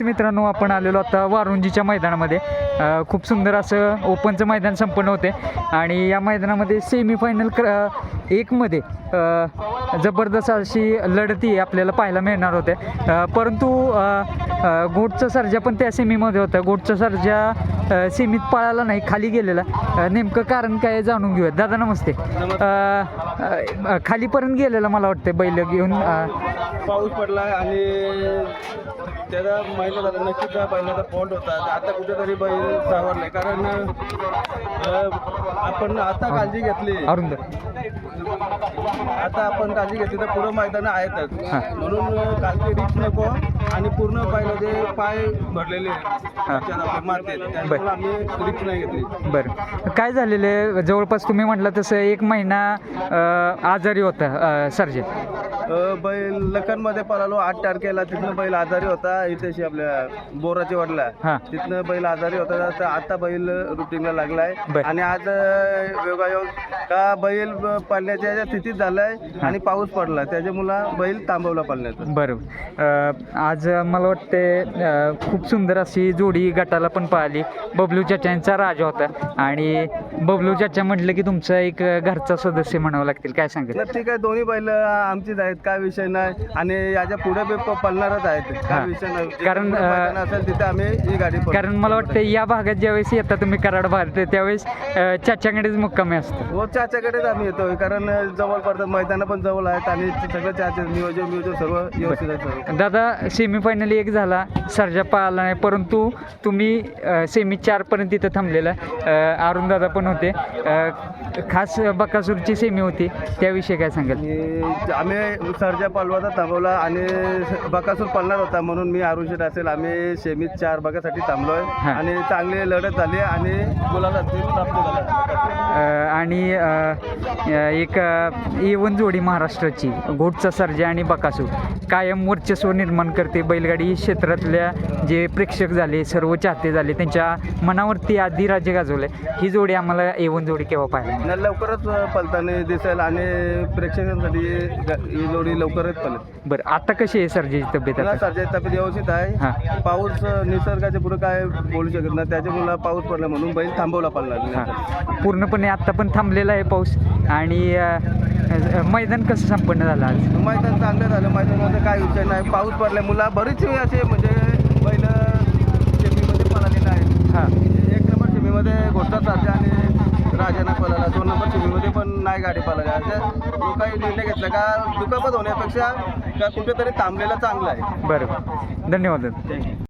मित्रांनो, आपण आलेलो आता वारुंजीच्या मैदानामध्ये. खूप सुंदर असं ओपनचं मैदान संपन्न होते आणि या मैदानामध्ये सेमीफायनल एकमध्ये जबरदस्त अशी लढती आपल्याला पाहायला मिळणार होते. परंतु गोटचा सर्जा पण त्या सेमीमध्ये होता. गोटचा सर्जा सेमीत पळाला नाही, खाली गेलेला. नेमकं कारण काय जाणून घेऊयात. दादा नमस्ते. खालीपर्यंत गेलेला मला वाटतं बैल घेऊन. पाऊस पडला आणि त्याचा महिला झाला नक्कीच पहिल्याचा फॉल्ट होता. आता कुठेतरी बैल सावरलाय, कारण आपण आता काळजी घेतली. अरुंद आता आपण काळजी घेतली तर पुढं मैदानं आहेतच, म्हणून कालची रिक्स नको. आणि पूर्ण बैलाचे पाय भरलेले मारते, त्यामुळे आम्ही रिक्स नाही घेतली. बरं, काय झालेलं जवळपास तुम्ही म्हटलं तसं 1 महिना आजारी होता सर्जे. बैल लखनमध्ये पळालो 8 तारखेला. तिथनं बैल आजारी होता. इथेशी आपल्या बोराचे वडला तिथनं बैल आजारी होता. तर आता बैल रुटीनला लागलाय आणि आज योगायोग का बैल पळण्याच्या स्थितीत झालाय आणि पाऊस पडला, त्याच्यामुळे बैल थांबवला पळण्याचा. बरोबर. आज मला वाटते खूप सुंदर अशी जोडी गटाला पण पाहिली. बबलू चाच्यांचा राजा होता आणि बबलू चाचा म्हटलं की तुमचा एक घरचा सदस्य म्हणावं लागतील. काय सांगेल? ठीक आहे, दोन्ही बैल आमचीच आहेत, काय विषय नाही. आणि याच्या पुढे पळणारच आहेत, काय विषय नाही. कारण असेल तिथे आम्ही ही गाडी, कारण मला वाटतं या भागात ज्यावेळेस येतात तुम्ही कराड भागात, त्यावेळेस चाच्याकडेच मुक्कामी असतो. हो, चाच्याकडेच आम्ही येतोय, कारण जवळ पडतात, मैदानं पण जवळ आहेत आणि सगळं चाचे नियोजन सर्व व्यवस्थित आहे. दादा, सेमीफायनल 1 झाला, सर्जा पाहिला नाही, परंतु तुम्ही सेमी 4 पर्यंत तिथं थांबलेला. अरुण दादा पण होते. खास बकासूरची सेमी होती, त्याविषयी काय सांगाल? आम्ही सर्जा पालवाचा थांबवला आणि बकासूर पळणार होता, म्हणून मी अरुण असेल आम्ही सेमीत 4 बघासाठी थांबलोय आणि चांगली लढत झाली आणि गुलाला प्राप्त झाला. आणि एक A1 जोडी महाराष्ट्राची घोटचा सर्जा आणि बकासूर कायम वर्चस्व निर्माण करते. बैलगाडी क्षेत्रातल्या जे प्रेक्षक झाले, सर्व चाहते झाले, त्यांच्या मनावरती आधी राज्य गाजवले. ही जोडी आम्हाला A1 जोडी केव्हा पाहायला? लवकरच पलताना दिसेल आणि प्रेक्षकांसाठी ही जोडी लवकरच पळेल. बरं, आता कशी आहे सर्जाची तब्येत? सर्जाची तब्येत व्यवस्थित आहे. पाऊस निसर्गाच्या पुढे काय बोलू शकत नाही, त्याच्यामुळे पाऊस पडला म्हणून बैल थांबवला पडला. पूर्णपणे आता पण थांबलेला आहे पाऊस. आणि मैदान कसं संपन्न झालं आज? मैदान चांगलं झालं. मैदानामध्ये काय विषय नाही. पाऊस पडल्यामुळे बरीच असे म्हणजे बैल सेमीमध्ये पळालेला आहे. 1 नंबर सेमीमध्ये घोटचा सर्जा आणि राजाना पळाला. 2 नंबर सेमीमध्ये पण नाही गाडी पळाली. असं काही निर्णय घेतला का दुखापत होण्यापेक्षा का कुठेतरी थांबलेला चांगला आहे. बरं, धन्यवाद.